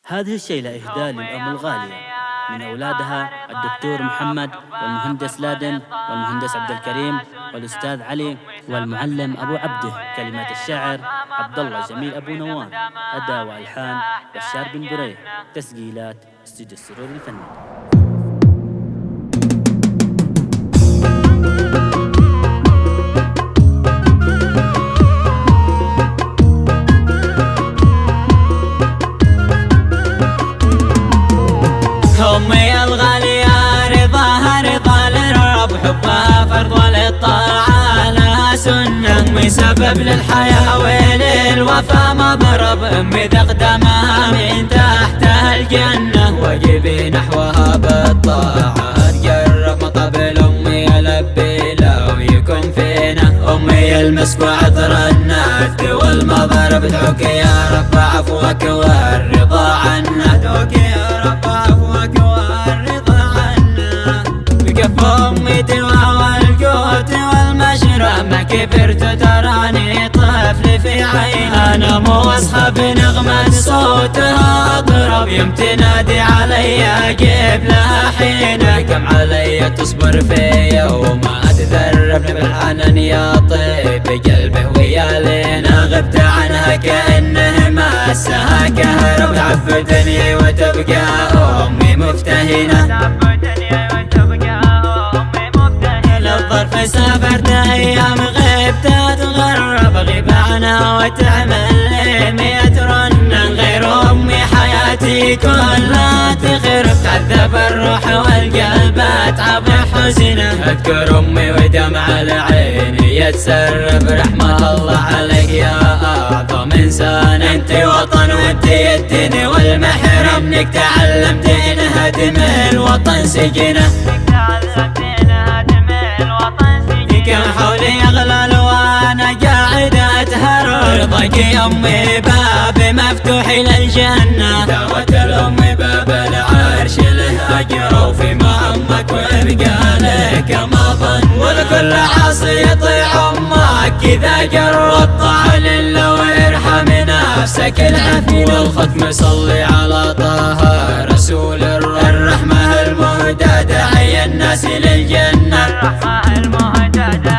هذه الشيلة إهداء للأم الغالية من أولادها الدكتور محمد والمهندس لادن والمهندس عبد الكريم والأستاذ علي والمعلم أبو عبده. كلمات الشاعر عبد الله جميل أبو نواف. أداء وألحان بشار بن بريح. تسجيلات استوديو السرور الفني. أمي الغالية رضاها رضا للرب، حبها فرض وللطاعة لها سنة. أمي سبب للحياة وللوفا مضرب، أمي ذا أقدامها من تحتها الجنة. واجبي نحوها بالطاعة تقرب مقابل أمي ألبي لو يكون فينا. أمي المسك وعطر الناد والمضرب، ادعوك يا رب عفوك والرضا عنا. ادعوك يا رب عفوك والرضا عنا. بكف أمي دواء والقوت والمشرب، ما كبرت تراني طفل في عيني. أنا مو أصحى بنغمة صوتها أطرب، يوم تنادي علي أجيب لها حينه. كم علي تصبر فيا وما أتذرب، بالحنان يا طيب قلبه ويا لينا. غبت عنها كأنه مسها كهرب، تعبدني وتبقى أمي مفتهنة. للظرف سافرت أيام غبت أتغرب، غيب عنها وتعمل لي 100 رنة. غير أمي حياتي كلها تخرب، تعذب الروح والقلب أتعب حزنه. أذكر أمي ودمع العين يتسرب، رحمة الله عليك يا أعظم إنسان. أنت وطن وأنت الدين والمحرم، منك تعلمت انهدم الوطن سجنه. كم حولي أغلال وأنا قاعد أتهرر، رضاك يا أمي بابي مفتوح للجنة. دعوة الأم باب العرش له أجر، وفيما أمك ويبقى لك ما ظن. ولكل عاصي يطيع أمك إذا جر الطاعة لله، وارحم نفسك العفو. والختم صلي على طه رسول الرحمة المهدى، داعي الناس للجنة. الرحمة المهدى